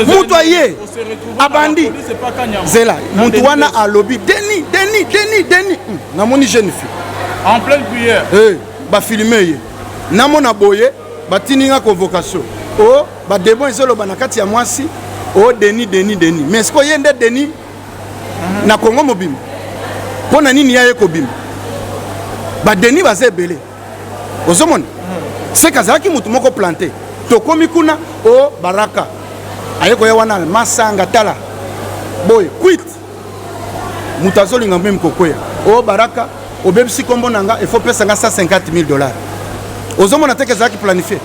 mutu aye abandi zela mutu wana alobi deni namoni jeune fille en pleine prière bafilme ye namona boye batininga convocation o badebo ezoloba na kati ya mwasi o deni mais est-ce que yende deni na Congo mobimba pona nini yaye kobimba badeni baza ebele ozomona se kazalaki mutu moko planté tokomi kuna o baraka aye koya wana masanga tala boye quit mutu azolinga meme kokwea o baraka obebisi kombo nanga il faut pesa nga $150,000 ozomona te kezalaki planifié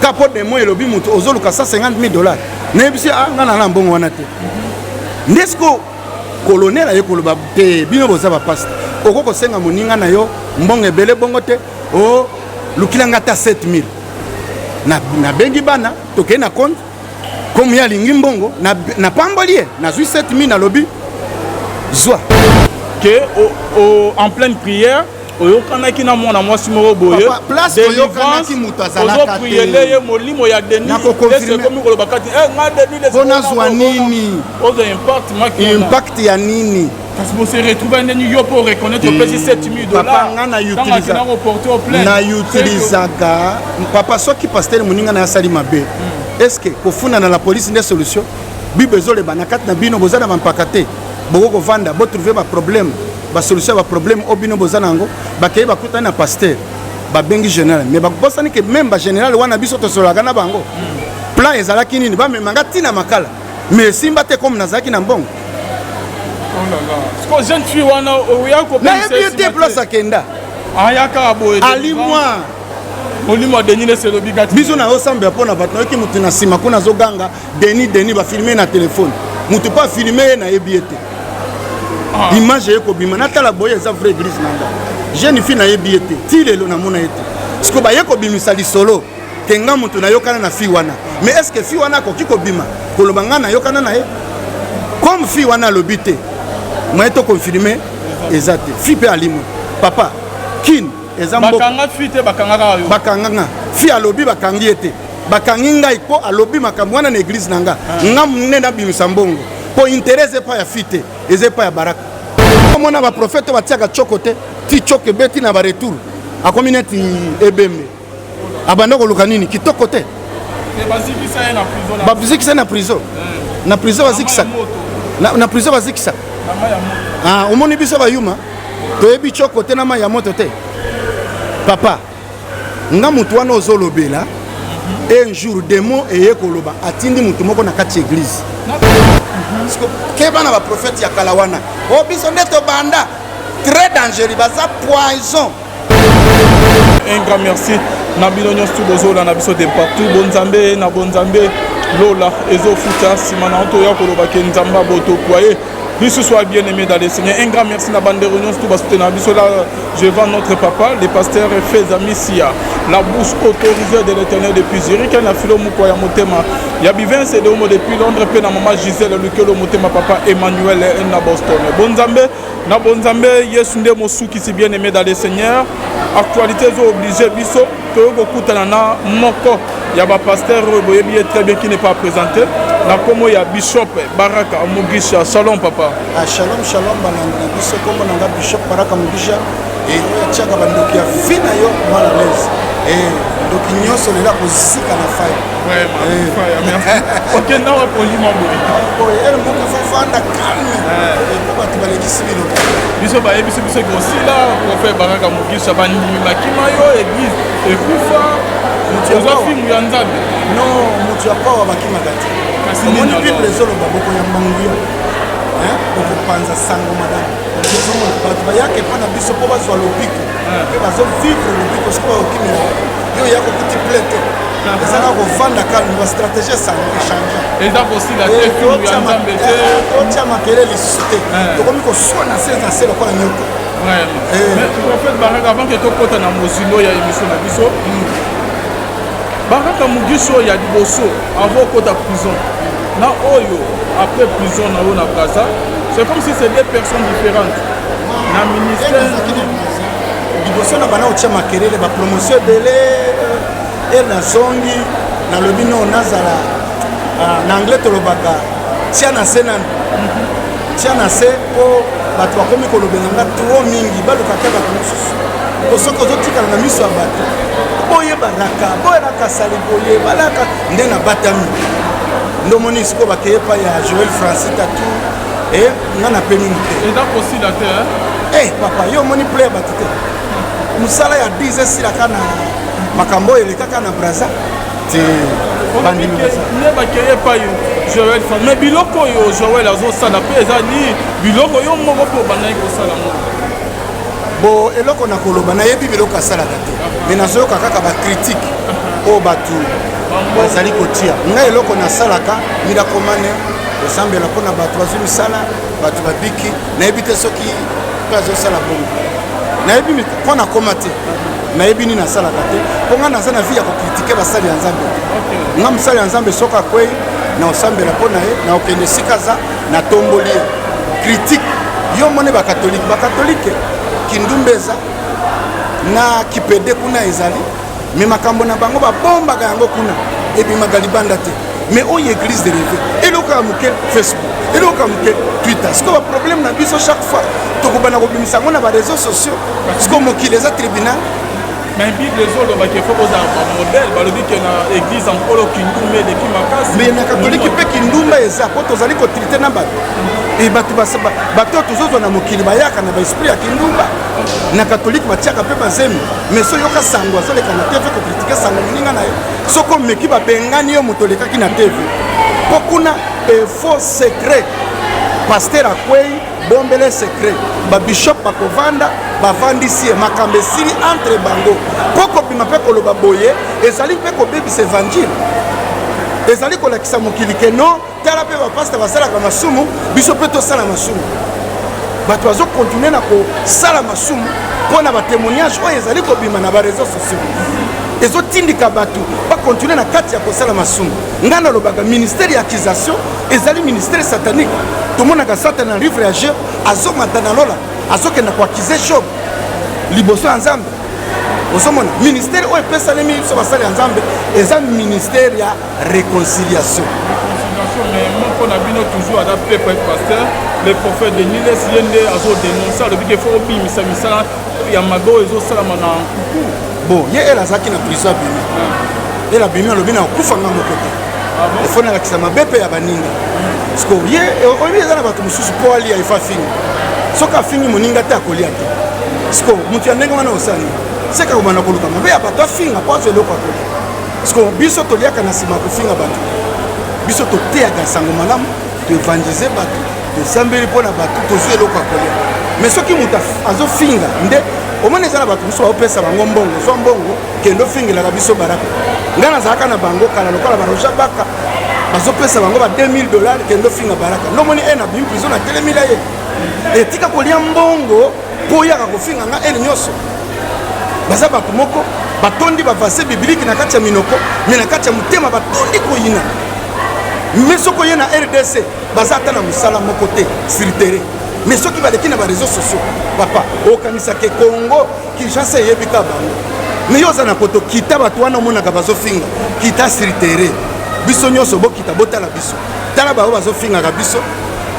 kapo demo elobi mutu ozoluka $150,000 nayebisi nga na mbongo wana te ndesko colonel aye koloba te bino boza bapasta oko kosenga moninga na yo mbongo ebele bongo te o lukilanga ata 7,000 na bengi bana tokei na compte comme ya lingi mbongo na pamboli ye nazwi 7,000 na lobi zwa que en pleine prière oyokanaki na mwana mwasi moko boye place oyokanaki mutu azalaka te ozopriele ye molimo ya Denis nakokonfirme kolobaka te nga Denis mpona zwa nini ozo impact ya nini parce que se retrouve ndeni yo pour reconnaître pesi $7,000 papa nga na utilizaka papa soki pasteur moninga na asali mabe est-ce que kofunda na la police nde solution bible ezoleba na kati na bino boza na bampaka te boko kovanda botrouve baproblème basolution ya baproblème o bino boza nango bakei bakutani na pasteur babengi général mais bakobosani ke même bagénéral wana biso tosololaka na bango plan ezalaki nini bamemanga ntina makala mais esimba te comme nazalaki na mbongo nayebi te place akenda alimwa molimo Denis selobi gati biso na osambela mpona bato nayoki mutu na nsima kuna azoganga Denis bafilme na telefone mutu pa filme ye nayebi ete image ye kobima natala boye eza vrai église nanga jeune fille nayebi ete ti lelo namona ete siko baye kobimisa lisolo ke nga mutu nayokana na fille wana mais est ce que fille wana akoki kobima koloba nga nayokana na ye comme fille wana alobi te moye to confirme eza te fille mpe alimwe papa kin eza bakanga fille te bakangaka yo bakanganga fille alobi bakangi ete bakangi ngai po alobi makambo wana na église nanga nga munene nabimisa mbongo po intérêt epa ya fille te eza epa ya baraka omona baprofete batiaka tshoko te ti tshoko ebeti na baretour akomi neti ebembe abanda koluka nini kitoko te bazikisa na prison na prison bazikisa na prison bazikisa omoni biso bayuma toyebi tshoko te na mai ya moto te papa nga mutu wana ozolobela un jour demo eye koloba atindi mutu moko na kati église keba na baprofete ya kala wana o biso nde tobanda très dangereux baza poison. Un grand merci na bino nyonso bozola na biso de partout bonzambe na bonzambe lola ezofuta simana to ya koloba ke nzamba boto kwaye biso soit bien aimé dans le Seigneur. Un grand merci na bande réunion tout bas soutenir biso là je vends notre papa le pasteur Feza Missia la bouche autorisée de l'Éternel depuis Zurich na filo moko ya motema ya bivin c'est de depuis Londres pe na maman Gisèle Lukelo motema papa Emmanuel na Boston bonzambe yesu nde mosuki si bien aimé dans le Seigneur actualité zo obligé biso to kokutana na moko ya ba pasteur boyebi très bien qui n'est pas présenté na komo ya bishop Baraka Mugisha. Shalom papa. Shalom bananga biso komo nanga bishop Baraka Mugisha et tiaka bandoki ya fina yo mal à l'aise et donc nyonso lela kozika na fire vraiment fire merci. OK na wa poli mambo elle moko fanda calme et papa tubalekisi bino biso ba yebiso biso grosila prophète Baraka Mugisha bandimi makima yo église et kufa mutia film ya nzambe non mutia pa bakima gati omoni bible ezoloba boko ya manguya boko panza sango madame ezomona bato bayaka epa na biso mpo bazwa lobiko mpe bazovivre lobiko sikoyo okimela yo ya kokuti plete ezaka kovanda kalme bastratégie sango échange eza kosila te film ya nzambe te otia makele lisusu te tokomi koswa na se lokola nyoko mais prophète Baraka avant ke tokota na mozilo ya émission na biso Baraka Mugisha ya liboso avant kota prison na oyo après prison na yo na Gaza c'est comme si c'est deux personnes différentes na ministère liboso na bana otia makelele ba promotion ebele na zongi na lobi no nazala na anglais tolobaka tia na se nani tia na se mpo bato bakomi kolobelanga tro mingi baluka te bato mosusu po soki ozotikala na miso ya bato boyebanaka boyelaka sali boyebalaka nde na batami ndomoni sikoyo bakeye epai ya Joel Francis Tatu nga napemi mote papa yo omoni play ya bato te mosala ya 10 esilaka na makambo oyo elekaka na braza te ne bakeye epai Joel Francis mais biloko oyo Joel azosala mpe eza ni biloko yo moko mpo bandaki kosala ngo bo eloko na koloba nayebi biloko asalaka te me nazoyoka kaka bakritike oyo bato bazali kotia ngai eloko nasalaka milakomane osambela mpona bato bazwi misala bato babiki nayebi te soki mpe azosala bongo nayebi mpo nakoma te nayebi nini nasalaka te mpo ngai naza na vi ya kokritike basali ya nzambe te nga mosali ya nzambe soki akwei na osambela mpo na ye na okende esika aza natomboli ye kritike yo mone bakatolike kindumba eza na kipede kuna ezali me makambo na bango babombaka yango kuna ebimaka libanda te mais oyo église de rêve eloko ya moke Facebook eloko ya moke Twitter siko baproblème na biso chaque fois tokobana kobimisa yango na bareseau sociaux siko mokili eza tribunal mais bible ezolobaki efo kozala bamodele balobi ke na église ankolo kindumba eleki makasi mais na katolike mpe kindumba eza mpo tozali kotrite na bato bato oyo tozozwa na mokili bayaka na baesprit ya kindumba na katolike batiaka mpe bazemi mais so yoka sango azoleka na tv kokritike sango moninga na ye soko omeki babengani yo moto olekaki na tv mpo kuna efaux secret paster akwei bombele secret babishop bakovanda bavandisi ye makambo esili entre bango mpo kobima mpe koloba boye ezali mpe kobebisa evangile ezali kolakisa mokili ke no tala mpe bapasta basalaka masumu biso mpe tosala masumu bato bazokontinue na kosala masumu mpo na batémoignage oyo ezali kobima na bareseau sociaux ezotindika bato bakontinue na kati ya kosala masumu ngai nalobaka ministère ya accusation ezali ministère satanique tomonaka satan na livre ya Job azomata na lola azokenda koakize Job liboso ya nzambe ozomona ministère oyo epesalemi biso basali ya nzambe eza ministère ya réconciliation mais moko na bino toujours ada pepe pasteur le prophète de Niles yende azodénoncer alobi ke fo obimisa misala ya mabe oyo ezosalama na nkuku bon ye ele azalaki na prison abimi ele abimi alobi na okufanga moko te efo nalakisa mabe mpe ya baninga parceke ye oyebi eza na bato mosusu mpo alia efa fingi soki afingi moninga te akolia te parceke moto ya ndenge wana osani seka kobanda koluka mabe ya bato afinga mpo azwa eloko akolia parceke biso toliaka na nsima ya kofinga bato biso toteyaka sango malamu toevangelize bato tosambeli mpo na bato tozwi eloko akolia mais soki moto azofinga nde omoni eza na bato mosusu baopesa bango mbongo zwa mbongo kende ofingelaka biso baraka ngai nazalaka na bango kala lokola baroja baka bazopesa bango ba $2000 kende ofinga baraka ndomoni na bimi prison na telemila ye etika kolia mbongo mpo oyaka kofinga nga ele nyonso baza bato moko batondi bavase biblike na kati ya minoko me na kati ya motema batondi koyina me soki oye na RDC baza ata na mosala moko te sur terrain mais soki baleki na bareseau sociaux papa okanisaka Congo Kinshasa eyebika bango me yo oza na poto kita bato wana omonaka bazofinga kita sur terrain biso nyonso bokita botala biso tala bao bazofingaka biso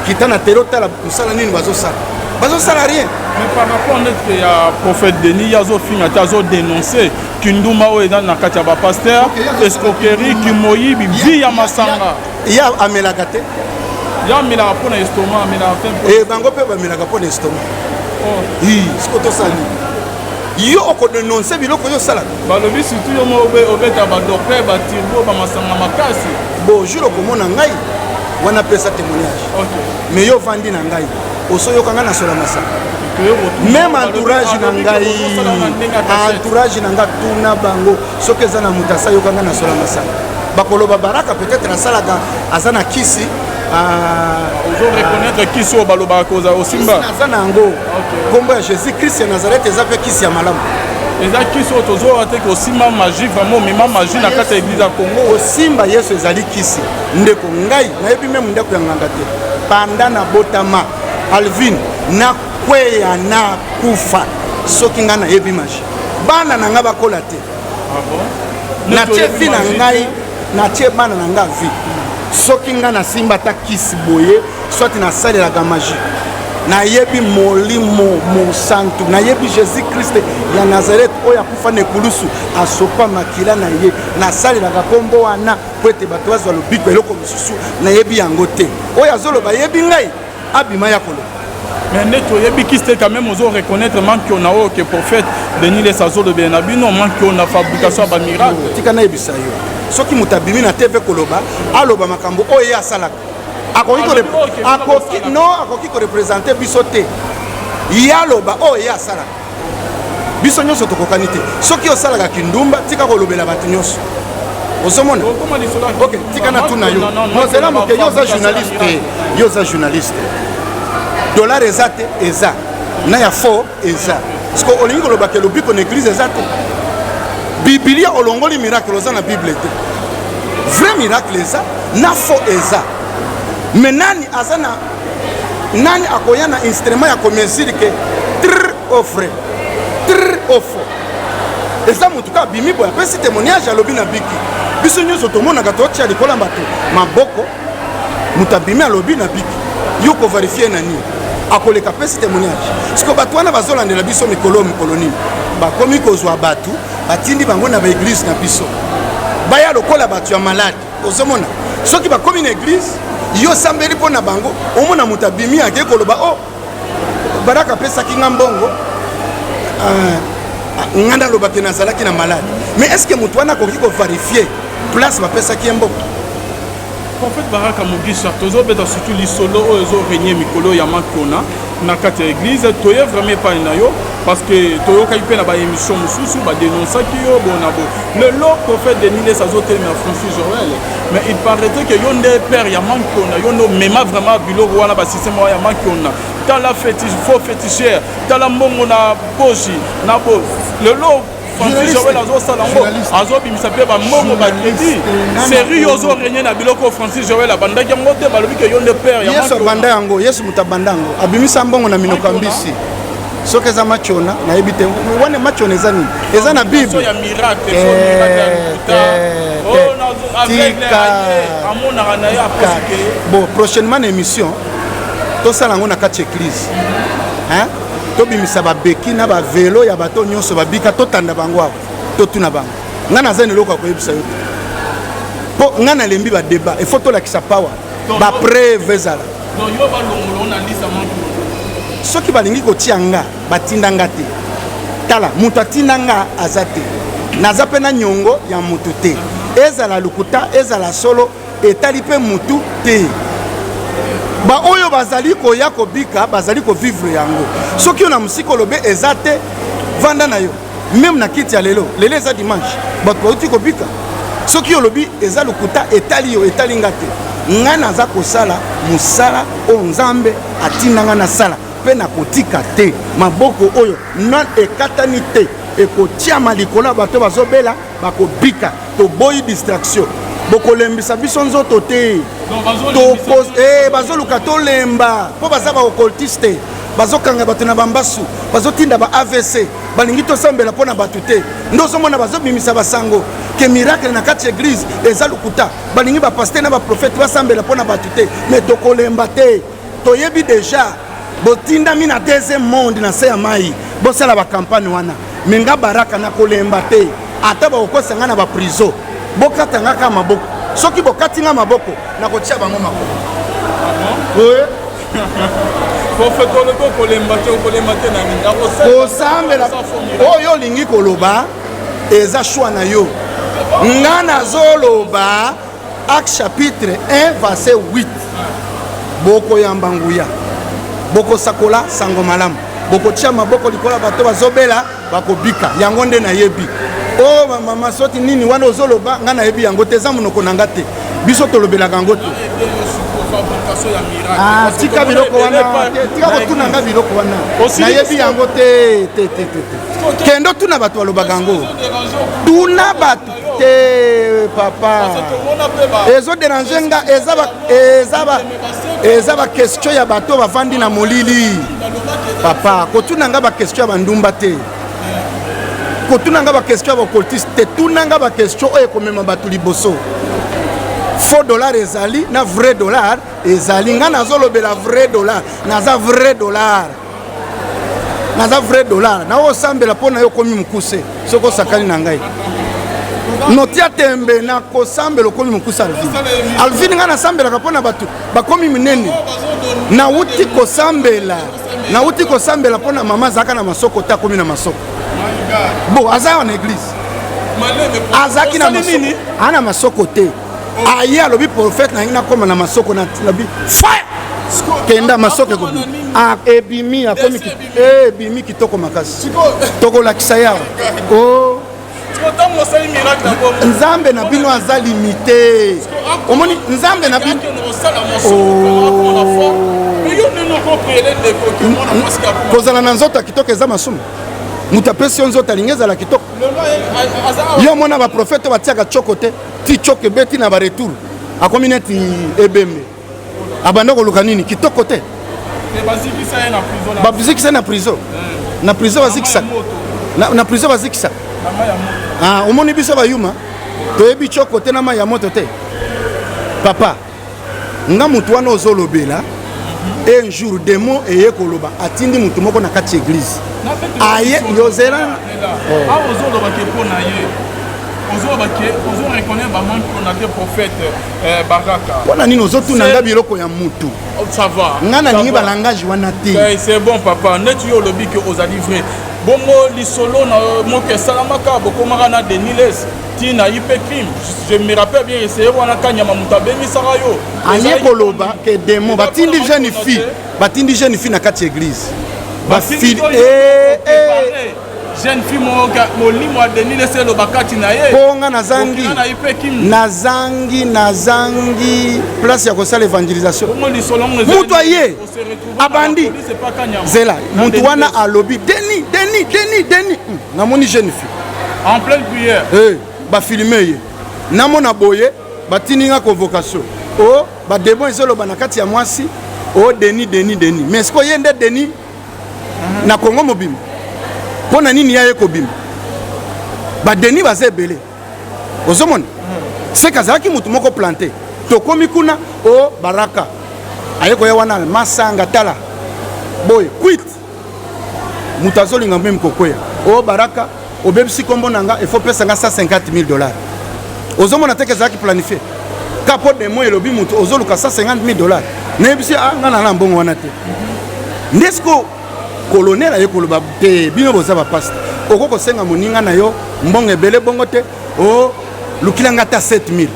kita na telo tala mosala nini bazosala rien mais par rapport nete ya prophète Denis azofinga te azodénoncer kindumba oyo eza na kati ya bapaster escroquerie kimoyibi vi ya masanga ya amelaka te ya amelaka mpo na estomac amelaka bango mpe bamelaka mpo na estomac siko tosali yo okodénonce biloko yo osalaka balobi surtout yo mo obeta badocteur batirbo bamasanga makasi bo jour okomona ngai wana pesa témoignage mais yo vandi na ngai osoyoka ngai nasola masanga même entourage na ngai tuna bango soki eza na moto asayoka ngai nasola masanga bakoloba baraka peut-être asalaka aza na kisi ozoreconnaître kisi oyo balobaka koza osimba naza na yango kombo ya jésus christ ya nazareth eza mpe kisi ya malamu eza kisi oyo tozoyoka te kosimba magie vraiment omema magie na kati ya eglize ya congo osimba yesu ezali kisi ndeko ngai nayebi meme ndako ya nganga te panda na botama alvin nakweya na kufa soki ngai nayebi magie bana na ngai bakola te natie vi na ngai natie bana na ngai vi soki nga na simba ta kisi boye soit na salelaka magie nayebi molimo mosantu nayebi Jésus Christ ya Nazareth oyo akufa na ekulusu asopa makila na ye nasalelaka kombo wana po ete bato bazwa lobiko eloko mosusu nayebi yango te oyo azoloba yebi ngai abima ya koloba. Mais neto yebi kiste quand même ozo reconnaître manque on a que prophète Denis les Sazo de Benabino manque on a fabrication ba miracle tika na yebisa yo soki mutabimi na TV koloba aloba makambo oyo ya salaka akoki ko représenter biso te yaloba oyo ya salaka biso nyonso tokokani te soki osalaka kindumba tika kolobela bato nyonso osomona ok tika na tuna yo mozela moke yo za journaliste dollar eza te eza na ya fo eza parce que olingi koloba ke lobiko na église eza te biblia olongoli miracle oza na bible te vrai miracle eza na fo eza mais nani aza na nani akoya na instrument ya komesiri ke tr au vrai tr au faux eza mutu ka bimi boya pesi témoignage alobi na biki biso nyonso tomonaka totia likola bato maboko mutu abimi alobi na biki yo ko vérifier nani akoleka pesi témoignage siko bato wana bazolandela biso mikolo nini bakomi kozwa bato batindi bango na baeglise na biso baya lokola bato ya malade ozomona soki bakomi na église yo sambeli mpo na bango omona moto abimi ake koloba o baraka apesaki nga mbongo nga nalobaki nazalaki na malade mais est ce que moto wana akoki kovarifie place bapesaki ye mbongo. Prophète Baraka Mugisha tozobeta surtout lisolo oyo ezoregne mikolo ya makiona na kati ya église toye vraiment epai na yo parce que toyokaki mpe na baémission mosusu badénonsaki yo bonabo lelo prophète Denis les azotelema Francis Joël mais il paraîtrait que yo nde père ya makiona yo ndo mema vraiment biloko wana basystème ya makiona tala fétiche faux fétichère tala mbongo na pochi na bo lelo Francis Joël azosalango azobimisa mpe bambongo bakredi série ozo régner na biloko Francis Joël abandaki yango te balobi ke yo nde père ya yesu abanda yango yesu moto abanda yango abimisa mbongo na minoko ya mbisi soki eza machona nayebi te wana machona eza nini eza na bible bon prochainement na émission tosala yango na kati église tobimisa babeki na bavelo ya bato nyonso babika totanda bango awa totuna bango nga naza na eloko ya koyebisa yo te mpo nga nalembi badeba efo tolakisa pawa bapreve ezala soki balingi kotia nga batinda nga te tala moto atinda nga aza te naza mpe na nyongo ya motu te ezala lukuta ezala solo etali mpe motu te baoyo bazali koya kobika bazali kovivre yango soki yo na mosika olobe eza te vanda na yo meme na kiti ya lelo eza dimanche bato bauti kobika soki olobi eza lukuta etali yo etali nga te ngai naza kosala mosala oyo nzambe atinda nga nasala mpe nakotika te maboko oyo non ekatani te ekotiama likolo ya bato bazobela bakobika toboyi distraction bokolembisa biso nzoto te bazoluka tolemba mpo baza baokoltiste bazokanga bato na bambasu bazotinda ba AVC balingi tosambela mpo na bato te nde ozomona bazobimisa basango ke miracle na kati église eza lukuta balingi bapaster na baprofete basambela mpo na bato te me tokolemba te toyebi deja botindami na deuxième monde na se ya mai bosala bakampagne wana me nga baraka na kolemba te ata bakokosanga na baprizo bokatanga ka maboko soki bokati nga maboko nakotia bango makolo kosambela oyo olingi koloba eza shwa na yo nga nazoloba Acte chapitre 1 verset 8 bokoyamba nguya bokosakola sango malamu bokotia maboko likola bato bazobela bakobika yango nde nayebi o mama soti nini wana ozoloba nga nayebi yango te eza monoko na nga te biso tolobelaka yango te tika biloko wana tika kotuna nga biloko wana nayebi yango te kendo tuna bato balobaka yango tuna bato te papa ezoderange nga eza bakestio ya bato bavandi na molili papa kotuna nga bakestio ya bandumba te kotuna nga bakestio ya bakoltiste te tuna nga bakestio oyo ekomema bato liboso faux dollar ezali na vrai dollar ezali nga nazolobela vrai dollar naza vrai dollar na osambela mpona yo komi mokuse soki osakani na ngai notia tembe na kosambela okomi mokuse alvin nga nasambelaka mpona bato bakomi minene nauti kosambela mpona mama azalaka na masoko te akomi na masoko bo aza awa na eglise azalaki na masoko ana masoko te aye alobi prophète na ngi nakoma na masoko na lobi fire kenda masoko ekobi ebimi akomi ebimi kitoko makasi tokolakisa yawa nzambe na bino aza limité omoni nzambe na bino kozala na nzoto ya kitoko eza masumu moto apesi yo nzoto alingi ezala kitoko yo mona baprofete batiaka tshoko te ti tshoko ebeti na baretour akomi neti ebembe abanda koluka nini kitoko te bazikisa ye na prison na prison bazikisa na prison bazikisa omoni biso bayuma toyebi tshoko te na mai ya moto te papa nga motu wana ozolobela un jour demo eye koloba atindi motu moko na kati ya église aye yozela ozolobaki mpona ye ozoreconnaître bamanke mpona te prophète baraka mpona nini ozotuna nga biloko ya motu ça va nga nalingi balangage wana te c'est bon papa neti yo olobi ke ozali vrai bongo lisolo na moke esalamaka bokomaka na deniles tina ye mpe crime je me rappelle bien eseye wana kanyama moto abemisaka yo aye koloba ke demo batindi jeune fille na kati ya église jeune fille molimo ya deniles elobaka tina ye mponga nazangi place ya kosala évangélisation moto aye abandi zela moto wana alobi deni namoni jeune fille en pleine prière bafilme ye namona boye batininga convocation bademo ezoloba na kati ya mwasi deni mais siko ye nde deni na kongo mobima mpo na nini yaye kobima badeni baza ebele ozomona seke azalaki motu moko plante tokomi kuna baraka aye koya wana masanga tala boye kwit moto azolinga mpe mkokwea baraka obebisi kombo na nga efo pesanga $150,000 ozomona teke ezalaki planifie ka po demo elobi motu ozoluka $150,000 nayebisi nga na mbongo wana te ndesiko colonel aye koloba te bino boza bapaste oko kosenga moninga na yo mbongo ebele bongo te lukilanga ata 7,000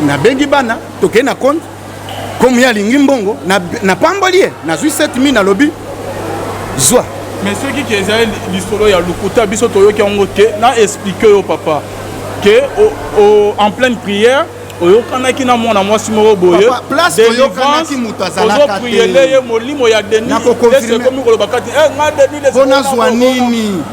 nabengi bana tokei na compte komi alingi mbongo napamboli ye nazwi 7,000 nalobi zwa mais soki ke ezali lisolo ya lukuta biso toyoki yango te na explike yo papa ke en pleine prière oyokanaki na mwana mwasi moko boye ozopriele ye molimo ya denikomi kolobaka te nga denilezwa nini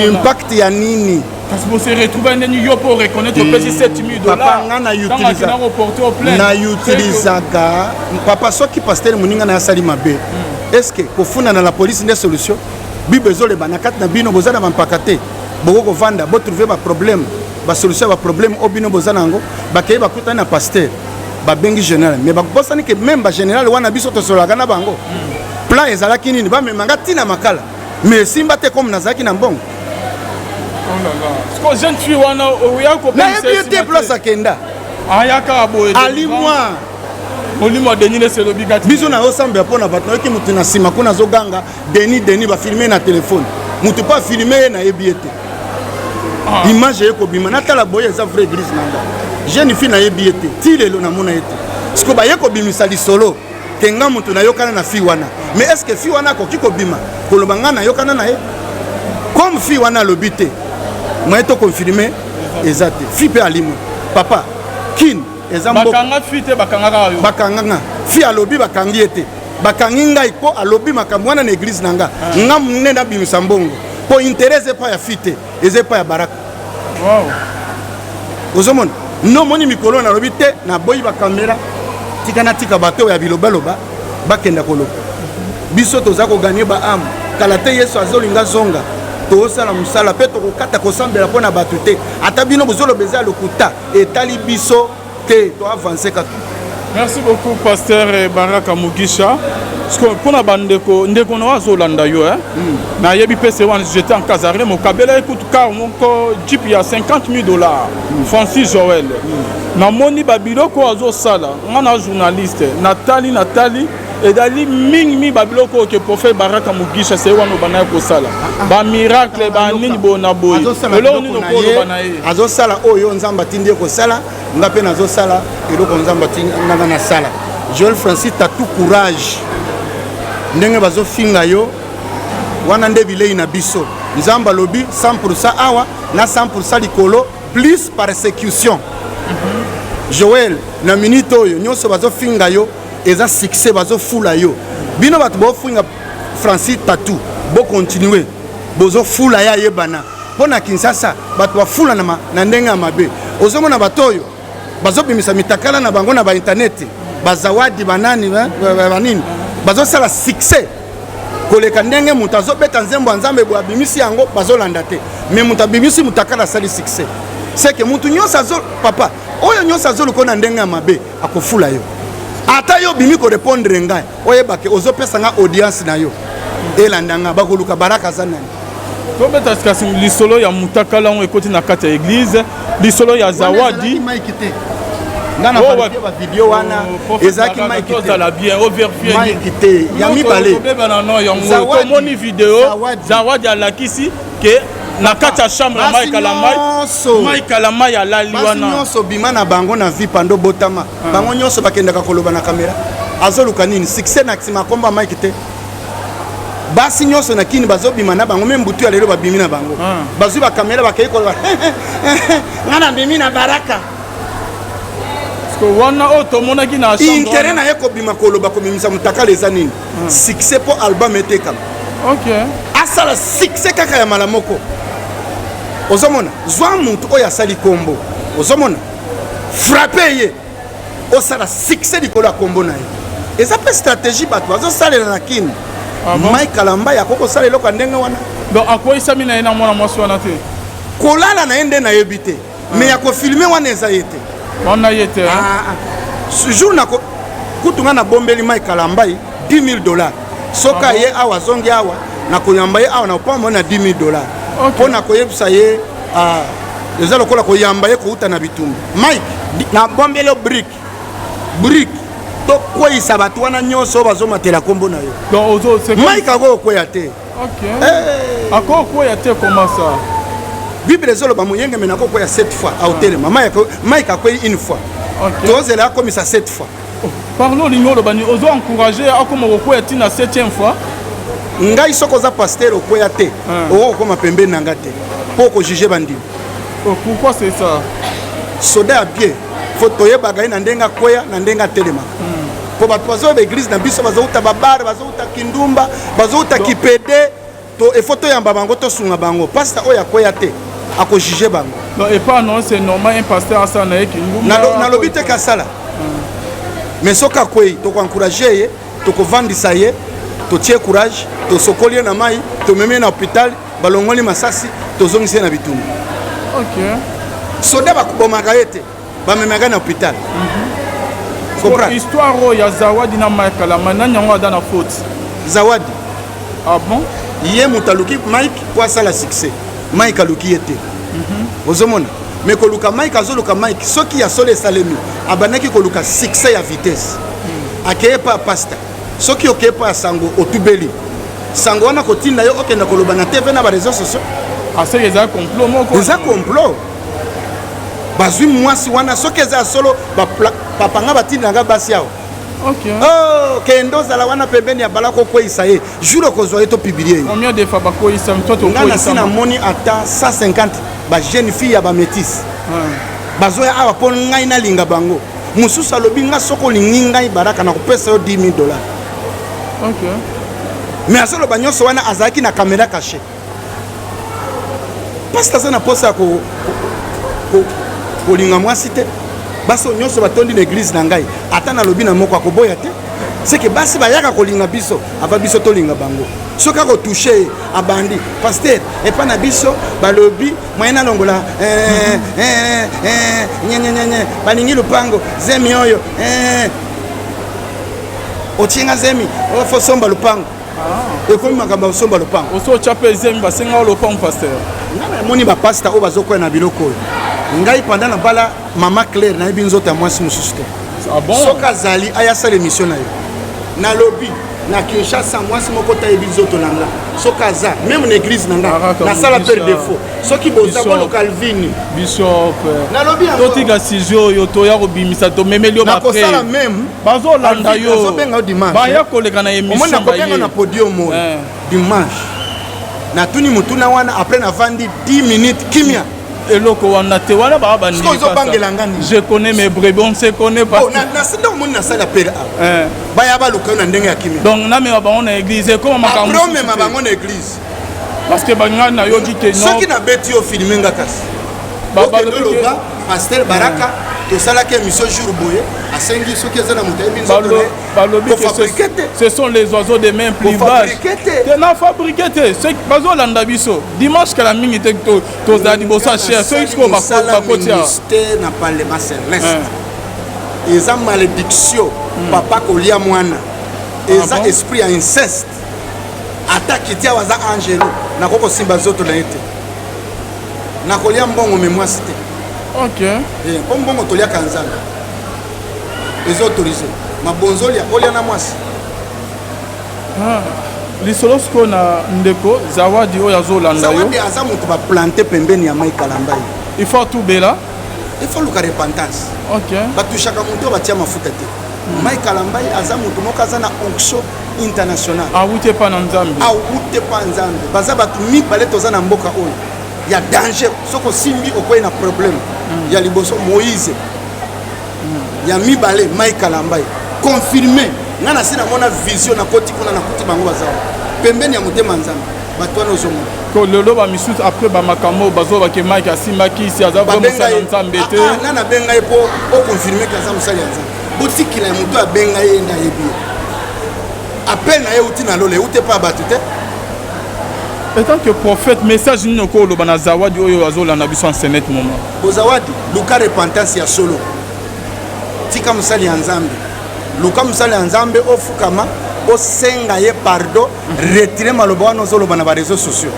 impact ya nini kasi bose retrouve ndeni yo mpo reconnaître opesi $7,000 na utilizaka papa soki pasteur moninga na asali mabe estce kofunda na la police nde solution bible ezoleba na kati na bino boza na bampaka te bokokovanda botrouve baproblème basolution ya baproblème o bino boza nango bakei bakutani na pasteur babengi général mais bakobosani ke même bagénéral wana biso tosololaka na bango plan ezalaki nini bamemanga ntina makala mais esimba te comme nazalaki na mbongo nayebi te place akenda alimwa molimo denile selobi gati biso na osambela mpona bato nayoki motu na nsima kuna azoganga deni bafilme na telefone motu mpo afilme ye nayebi ete image ye kobima natala boye eza vrai église nanga jeune fille nayebi ete ti lelo namona ete siko baye kobimisa lisolo ke nga motu nayokana na fille wana mais est ce que fille wana akoki kobima koloba nga nayokana na ye comme fille wana alobi te moye tokonfirme eza te fille mpe alimwe papa kine bakanganga fi alobi bakangi ete bakangi ngai mpo alobi makambo wana na église na nga nga nde nabimisa mbongo mpo interese epa ya fi te eza epa ya baraka ozomona nomoni mikolo nalobi te naboyi bakamera tika na tika bato ya bilobaloba bakenda koloba biso toza koganye baame kala te yesu azolinga zonga tosala musala pe tokokata kosambela mpona bato te ata bino bozolobeza lokuta etali biso te to avancer kaka. Merci beaucoup pasteur Baraka Mugisha. Pour la bande de Zolanda yo na yebi pese wan j'étais en Casare mon kabela écoute car mon jeep il y a $50,000 Francis Joël na moni babilo ko azo sala ngana journaliste Nathalie et dali mingi babilo ko ke prophète Baraka Mugisha c'est wan bana ko sala ba miracle ba nini bona boy lo ni no ko bana azo sala oyo nzamba tindi ko sala ngape nazo sala eloko nzamba tindi na sala. Joël Francis t'as tout courage ndenge bazo finga yo wana nde bilei na biso nzamba lobi 100% awa na 100% likolo plus persécution. Joël na minute oyo nyonso bazo finga yo eza succès bazo fula yo bino bato bo finga Francis Tatou bo continuer bozo fula ya yebana pona Kinshasa bato ba fula na ndenge ya mabe ozomona bato oyo bazo bimisa mitakala na bango na ba internet bazawadi banani banini bazo sala succès koleka ndenge muta zo beta nzembo nzambe bo abimisi yango bazo landa te mais muta bimisi mutakala sali succès c'est que mutu nyosa zo papa oyo nyosa zo lukona ndenge ya mabe akofula yo ata yo bimi ko répondre ngai oyebake ozo pesa nga audience na yo elandanga bakoluka baraka zanani to beta skasi lisolo ya mutakala on ekoti na kati ya église lisolo ya zawadi ngana ba video wana ezaki maikite la bien overfier maikite ya mibale to moni video zawadi alakisi ke na kati ya chambre Mike Lamai ya lali wana nyonso bima na bango na vie pando botama bango nyonso bakendaka koloba na kamera azoluka nini succès na kisima komba maikite basi nyonso na kini bazobima na bango membutu ya lelo babimi na bango bazwi ba kamera bakei koloba ngana bimi na baraka wana otomonaki na chambre intérêt na ye kobima koloba komimisa mutakala eza nini succès po album etekama asala succès kaka ya mala moko ozomona zwa mutu oyo asali kombo ozomona frappe ye osala succès likolo ya kombo na ye eza mpe stratégie bato bazosalela na kini Mike Lamai akoko sala eloko ya ndenge wana donc akoyisami na ye na mwana mwasi wana te kolala na ye nde nayebi te mais ya kofilme wana eza ye te wana ye te jour na kutunga na bombeli Mike Lamai $10,000 soka ye awa zongi awa na koyamba ye awa na opamba na $10,000 po na koyebisa ye eza lokola koyamba ye kouta na bitumba Mike na bombeli brick to koyisa bato wana nyonso bazomatela kombo na yo Mike akokoya te akokoya te comment ça Bible ezoloba moyenge mena kokoya 7 fois autelema Mike akoyi une fois tozela akomisa 7 fois parlons l'igno lobani ozo encourager akoma kokoya tina 7e fois ngai soko za pasteur okoya te okoma pembeni na nga te po ko juger bandimi pourquoi c'est ça soda ya bien faut toyeba gai na ndenga koya na ndenga telema po bato bazo ba église na biso bazouta babare bazouta kindumba bazouta kipede to faut toyamba bango to sunga bango pasteur oya koya te ako juger bango non et pas non c'est normal un pasteur asa na kindumba na lobite kasala mais soka koyi to ko encourager ye to ko vandisa ye to tie courage to sokoli na mai to meme na hôpital balongoli masasi to zongisi na bitumba soda bakubomaka ye te bamemaka na hôpital histoire ya zawadi na Mike Lamai nani yango ada na faute zawadi ah bon ye mutaluki Mike po asala succès Mike aluki ye te ozomona mais koluka Mike azoluka Mike soki ya solo esalemi abanaki koluka succès ya vitesse akeye pa pasta soki okeye pa sango otubeli sango wana kotinda yo okenda koloba na TV na ba réseaux sociaux asa eza complot moko eza complot bazwi mwasi wana soki eza solo papanga batindanga basi yao kendo zala wana pembeni ya balako koyisa ye jour okozwa ye to publier ye combien de fois bakoyisa mtoto ngana sina moni ata 150 ba jeune fille ya ba métis bazoya awa po ngai na linga bango mususu alobi nga soko lingi ngai baraka na kopesa yo $10,000 mais asolo banyonso wana azalaki na caméra cachée parce que ça na posa kolinga mwasi te baso nyonso batondi na église na ngai ata na lobi na moko akoboya te c'est que basi bayaka kolinga biso ava biso tolinga bango soki akotouche abandi pasteur epa na biso balobi moyena longola balingi lupango zemi oyo otienga zemi ofo somba lupango ekomi makambo osomba lupango osocha mpe zemi basenga lupango pasteur namoni bapasta oyo bazokwela na biloko oyo ngai pendant na bala mama Claire nayebi nzoto ya mwasi mosusu te soki azali ayasala émission na yo nalobi na Kinshasa mwasi moko tayebi nzoto na nga soki aza même na église na nga nasala pere défaut soki boza bolo Calvin bishop nalobi totika sijo oyo toya kobimisa tomemeli yo bapre nakosala même bazolanda yo bazobenga yo dimanche baya koleka na émission omona kobenga na podium oyo dimanche natuni mutuna wana après navandi 10 minutes kimia eloko wana te wana baba ni je connais mes brebis on se connaît pas na senda mon na sala pere ba ya ba luka na ndenge ya kimi donc na me ba on na église comment makambo après me ba on église parce que banga na yo dit que non ceux qui na beti yo filmer ngakasi baba le pasteur Baraka to sala ke émission jour boye a sengi ceux qui za na muta ebinzo ce sont les oiseaux de main plus basses te na fabriquer c'est bazo landa biso dimanche kala mingi te to za di bossa cher ceux qui ko ba kotia mystère na parlement céleste eza malédiction papa kolia mwana eza esprit ya inceste attaque tia waza angelo na koko simba zoto na ete na kolia mbongo mémoire te OK comme mbongo tolia kanzana les autorisés mabonzoli ya kolia na mwasi lisolo siko na ndeko zawadi oyo azolanda yo zawadi aza moto baplante pembeni ya mai kalambai il faut tout bela il faut luka repentance OK batushaka moto batia mafuta te mai kalambai aza moto moko aza na onction international awute pa na nzambe baza batu mibale toza na mboka oyo ya danger soko simbi okoye na problème ya liboso Moïse ya mibale mai kalambai confirmé ngana sina mona vision na koti kuna na kuti bango bazawa pembeni ya motema nzambe bato wana ozomona ko lelo ba misusu après ba makambo bazo ba ke Mike asimbaki si aza vraiment ça nzambe te nana benga epo o confirmer que nzambe sali nzambe botikila ya moto abenga ye nda yebi appel na ye uti na lole ute pa batu te en tant que prophète message nino ko lo bana zawadi oyo azolanda biso en senet moment bo zawadi luka repentance ya solo tika musali ya nzambe luka musali ya nzambe ofukama osenga ye pardon retirer maloba wana ozoloba na ba réseaux sociaux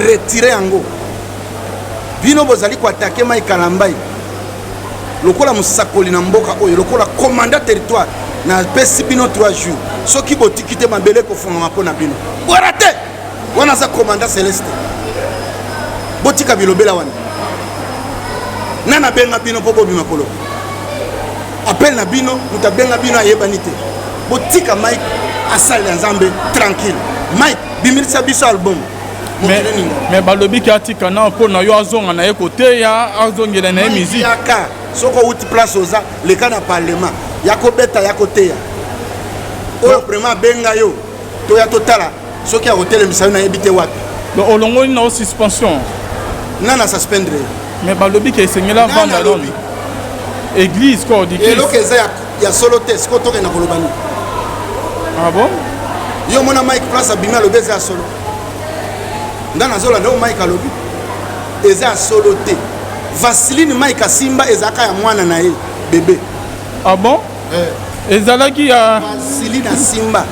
retirer yango bino bozali koatake mai kalambai lokola musakoli na mboka oyo lokola commandant territoire na pesi bino 3 jours soki botiki te mabele kofungama mpo na bino bwara te wana aza commandant céleste botika bilobela wana nana benga bino mpo bobima kolo appel na bino muta benga bino ayebani te botika Mike asali ya nzambe tranquille Mike bimilisa biso album mais balobi ki atika na mpo na yo azonga na ye koteya azongela na ye musique yaka soko uti place oza leka na parlement yako beta yako teya oyo vraiment benga yo toya totala soki akotelemisa yo na yebi te wapi donc olongoli na suspension nana suspendre mais balobi ki esengela vanda lobi église ko di eloko eza ya solo te siko toke na kolobani ah bon yo mona Mike place abimi alobi eza ya solo nga nazolanda oyo Mike alobi eza ya solo te Vaseline Mike asimba ezaka ya mwana na ye bebe ah bon ezalaki ya Vaseline asimba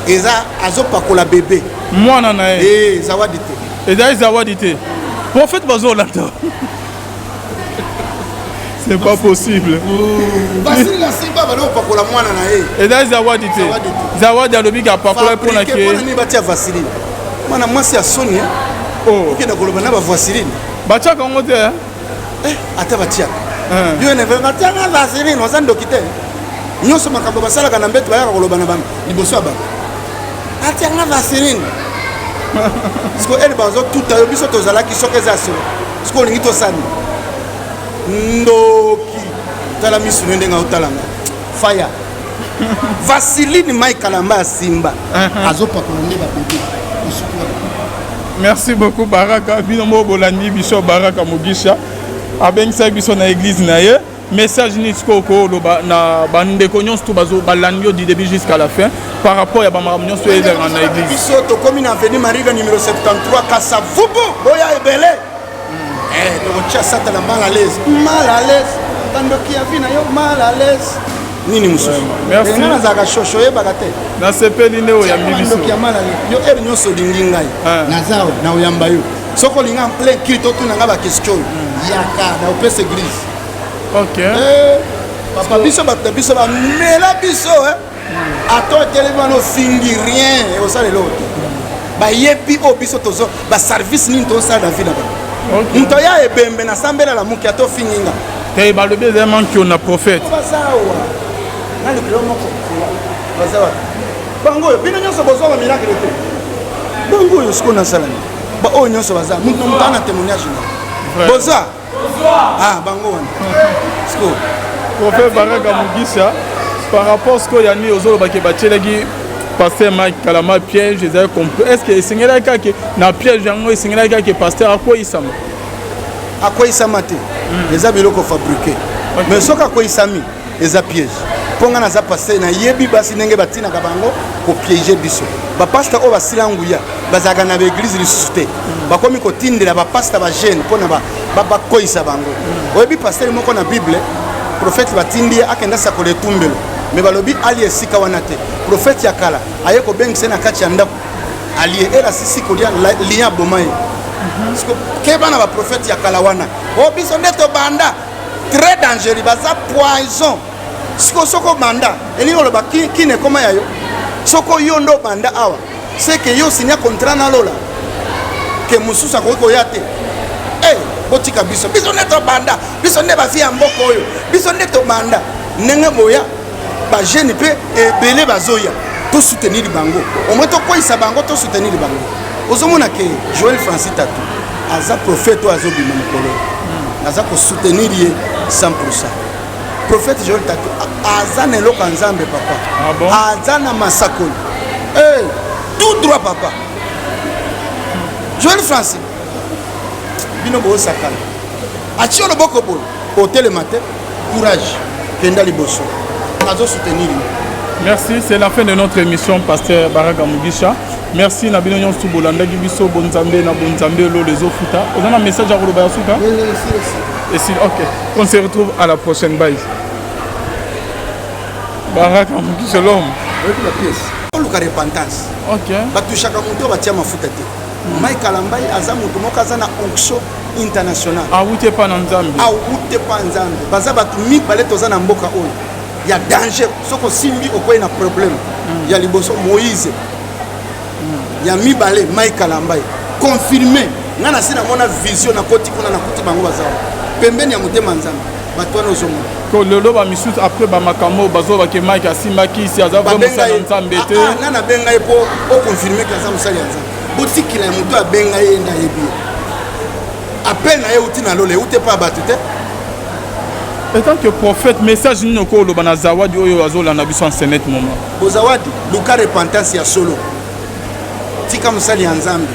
eza azopakola bebe mwana na ye zawadi te eza zawadi te prophète bazolanda c'est pas possible Vaseline asimba balo pakola mwana na ye eza zawadi te zawadi alobi ka pakola pona ke mwana ni batia Vaseline mwana mwasi ya Sonia okenda koloba na ba Vaseline batiaka ngo te ata batiaka yo ne venga tanga Vaseline oza ndokite nyonso makambo basalaka na mbeto bayaka koloba na bam liboso ya bato atianga Vaseline siko ele bazo tuta yo biso tozalaki soki eza solo siko olingi tosani ndoki tala misu ndenge otalanga fire Vaseline Mike Kalamba asimba azopakola nde babebe merci beaucoup Baraka bino mo bolandi biso Baraka Mugisha abengisa biso na église na ye message ni siko loba na bande konyons tout bazo balanyo du début jusqu'à la fin par rapport à bamaramnyon sur les en église. Biso to commune avenue Mariga numéro 73 Kasavubu boya ebele. Donc tu as ça la mal à l'aise. Mal à l'aise. Bando qui a vu na yo mal à l'aise. Nini mususu. Merci. Na zaka shosho ye bagate. Na sepeli ne o ya mbibiso. Bando qui a mal à l'aise. Yo er nyoso dingingai. Na zao na oyamba yo. Soko linga en plein culto tu nanga ba question. Yaka na opes église. OK. Papa biso ba biso ba mela biso Attends téléphone no fingi rien et au ça le l'autre. Ba yepi o biso tozo ba service ni to ça David ba. OK. Ntoya ebembe na sambela la muki ato finginga. Te ba le bezement qui on a prophète. Bazawa. Na le kilomo ko. Bazawa. Bango bino nyonso bozo ba miracle te. Bango yo siko na salani. Ba o nyonso baza. Muntu mutana témoignage. Boza. Ah bango wana. Siko. Prophète Baraka Mugisha par rapport à ce qu'il y a mis aux autres qui pasteur Mike Kalama piège j'ai compris est-ce que c'est là que na piège yango c'est là que pasteur à quoi il s'am te les abilo ko fabriquer mais soka ko isami les a piège ponga na za pasteur na yebi basi ndenge batina ka bango ko piéger biso ba pasteur o basila nguya bazaka na église ressuscité ba komi ko tindela ba pasteur ba jeune pona ba ko isa bango oyebi pasteur moko na bible prophète batindi akenda sakole tumbelo mais balobi ali esika wana te prophète yakala aye ko bengise na kati ya ndako ali era sisi ko lia bomaye siko ke bana ba prophète yakala wana o biso ndeto banda très dangereux baza poison soko banda elingo lo baki ne koma yayo soko yo ndo banda awa c'est que yo signa contrat na lola ke mususa ko yate botika biso neto banda biso ne ba fi amboko oyo biso neto banda nenge boya ba jeune pe ebele bazoya to soutenir bango au moins to koisa bango to soutenir bango ozomona ke Joël Francis Tatou aza prophète azo bima mokolo aza ko soutenir ye 100%. Prophète Joël Tatou aza ne loka nzambe papa aza na masakoli tout droit papa Joël Francis bino bo sakala achi ono boko bolo hôtel matin courage kenda liboso azo soutenir. Merci, c'est la fin de notre émission pasteur Baraka Mugisha. Merci na bino nyonso bolanda gibiso bonzambe na bonzambe lo les ofuta. On a un message à Roba Yasuka. Et si OK, on se retrouve à la prochaine bye. Baraka Mugisha l'homme. La pièce. On le repentance. OK. Batushaka muto batia mafuta te. Mike Kalambai aza mutu mokaza na onction international. Awute pa na nzambe. Awute pa nzambe. Baza batu mi balé toza na mboka oyo. Ya danger soko simbi okoye na problème. Ya liboso Moïse. Ya mi balé Mike Kalambai. Confirmé. Ngana sina mona vision na koti kuna na kuti bango baza. Pembeni ya mutema nzambe. Batwana ozomo. Ko lelo ba misusu après ba makamo bazo ba ke Mike asimba ki si aza vraiment ça nzambe te. Nana benga epo o confirmer que nzambe sali nzambe. Botikila ya mutu abenga ye na yebi appel na ye uti na lole ute pa batute. En tant que prophète message ni ko lo bana zawadi oyo azola na biso en ce net moment bo zawadi luka repentance ya solo tika musali ya nzambe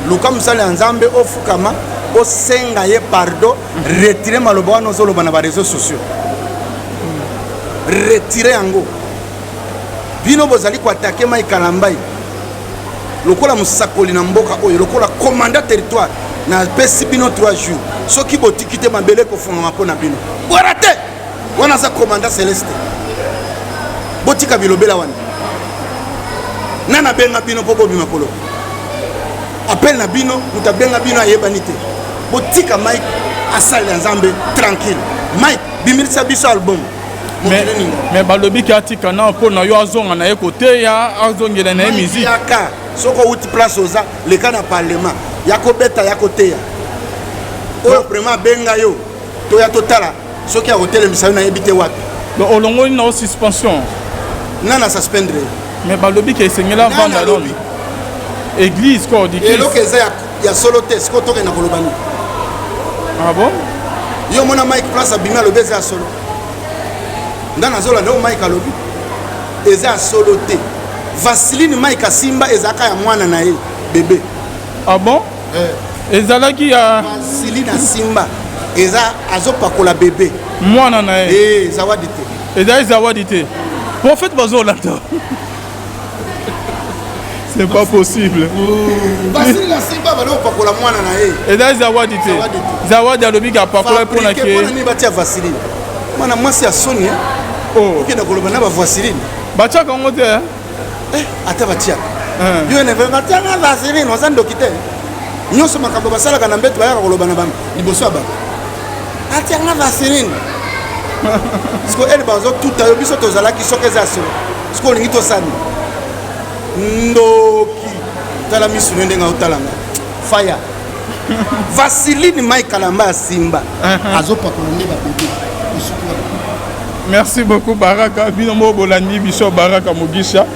luka musali ya nzambe ofukama osenga ye pardon retirer maloba wana ozolo bana ba réseaux sociaux retirer yango bino bozali ko attaquer Mike Kalambai lokola musakoli na mboka oyo lokola commandant territoire na pesi bino 3 jours soki botiki te mabele ko fonga mapona bino borate wana za commandant Celeste botika bilobela wana nana benga bino popo bima polo appel na bino mutabenga bino ayebani te botika Mike asali nzambe tranquille Mike bimirisa biso album mais balobi ki atika na po na yo azonga na ye côté ya azongela na musique yaka soko uti place oza le cas na parlement yako beta yako teya oyo vraiment benga yo to ya totala soki ya hotel misayo na yebite wapi donc olongo ni na suspension nana suspendre mais balobi ki esengela vanda lobi église ko di et lo keza ya solo te siko to na kolobani ah bon yo mona Mike place abima lo beza solo ndana zola ndo Mike alobi eza solo te Vaseline Mike Asimba ezaka ya mwana na ye bébé ah bon ezalaki ya Vaseline Asimba eza azopakola bébé mwana na ye zawadi te ezali zawadi te prophète bazolanda c'est pas possible basili na simba bali opakola mwana na ye ezali zawadi te zawadi alobi apakola mpona ke nini batia vaseline mwana mwasi ya soni okenda koloba na bavaseline batiaka yango te ata batiaka yo ne batiaka vaseline oza ndoki te nyonso makambo basalaka na mbeto bayaka koloba na liboso ya bato atiaka vaseline siko ele bazotuta yo biso tozalaki soki eza solo siko olingi tosani ndoki tala misu no ndenge otalanga faya vaseline mai kalamba ya simba azopakola nde babebe. Merci beaucoup Baraka bino mo bolandi biso Baraka Mugisha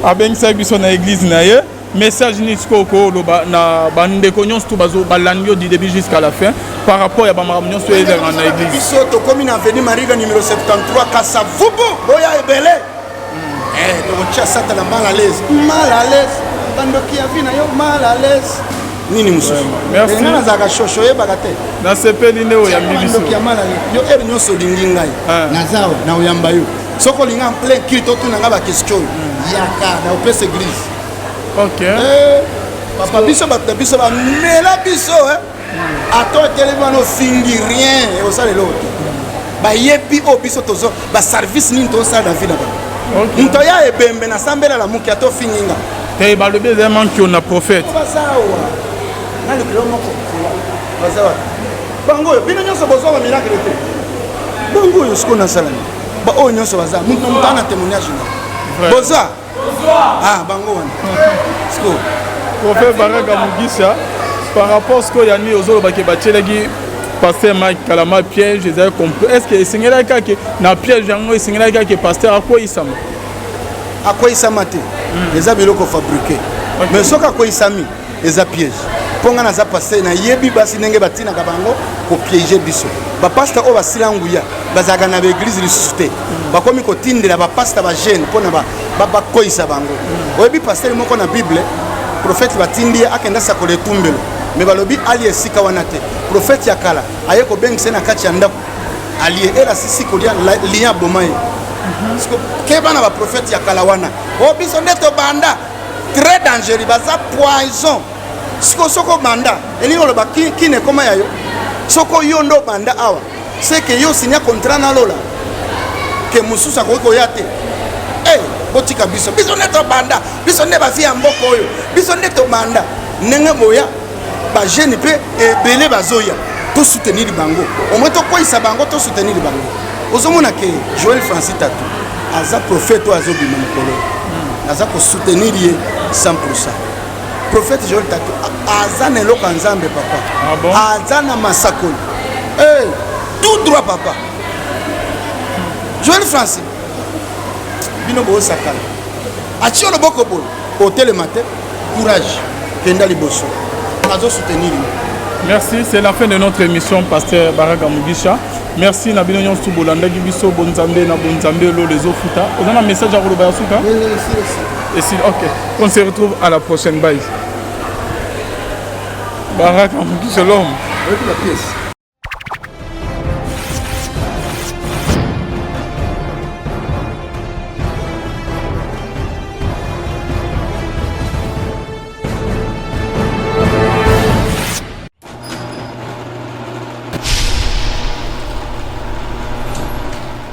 abengisa biso na église na ye message ni ko loba na bandeko nyonso to bazo balandi du début jusqu'à la fin par rapport à bamaram nyonso eza na église biso to commune avenue Mariga numéro 73 Kasavubu boya ebele to cha sata la mal à l'aise bandoki ya vina yo mal à l'aise nini mususu merci na zaka shosho yebaka te na sepeli ne oyambi biso bandoki ya mal à l'aise yo eri nyonso lingi ngai nazawa na oyamba yo soko linga en plein culto tu nanga ba question yaka na opes église. Ok. Papa biso ba biso ba mela biso ato televano fingi rien et ça le lot. Ba yebi o biso tozo ba service ni to ça David ba. Ok. Nto ya ebembe na sambela la muki ato finginga. Te ba le bezema ki on a prophète. Ba sawa. Na le kilo moko. Ba sawa. Bango bino nyonso bozo ba miracle te. Bango yo siko na salani. Ba o nyonso baza muntu mutana témoignage na. Boza. Bango wana. Siko. Prophète Baraka Mugisha par rapport à ce qu'il y a mis aux autres qui pasteur Mike Kalama piège j'ai compris est-ce que Seigneur a que na piège yango Seigneur a que pasteur quoi isama te les abelo ko fabriquer mais soka ko isami les a piège ponga na za pasteur na yebi basi ndenge batina ka bango ko piéger biso ba pasteur o basila nguya bazaka na église ressuscité ba komi ko tindela ba pasteur ba jeune pona ba ko isabango oyebi pasteur moko na bible prophète batindi akenda sakole tumbelo mais balobi ali esika wana te prophète ya kala aye ko bengise na kati ya ndako ali era sisi ko lia bomaye siko ke bana ba prophète ya kala wana o biso ndeto banda très dangereux baza poison soko banda elingo lo bakine koma yayo soko yo ndo banda awa c'est que yo signa contrat na lola ke mususa ko yate botika biso neto banda biso ne ba fi amboko oyo biso neto banda nenge boya ba jeune pe ebele bazoya to soutenir bango au moins to koisa bango to soutenir bango ozomona ke Joël Francis Tatou aza prophète azo bima mokolo aza ko soutenir ye 100%. Prophète Joël Tatou aza ne loka nzambe papa aza na masakoli tout droit papa Joël Francis bino bo sakala achi le boko bol hôtel matin courage kenda liboso azo soutenir. Merci, c'est la fin de notre émission pasteur Baraka Mugisha. Merci na bino nyonso bolanda gibiso bonzambe na bonzambe lo les ofuta. On a un message à Roba Yasuka. Et si OK, on se retrouve à la prochaine bye. Baraka Mugisha l'homme. Avec la pièce.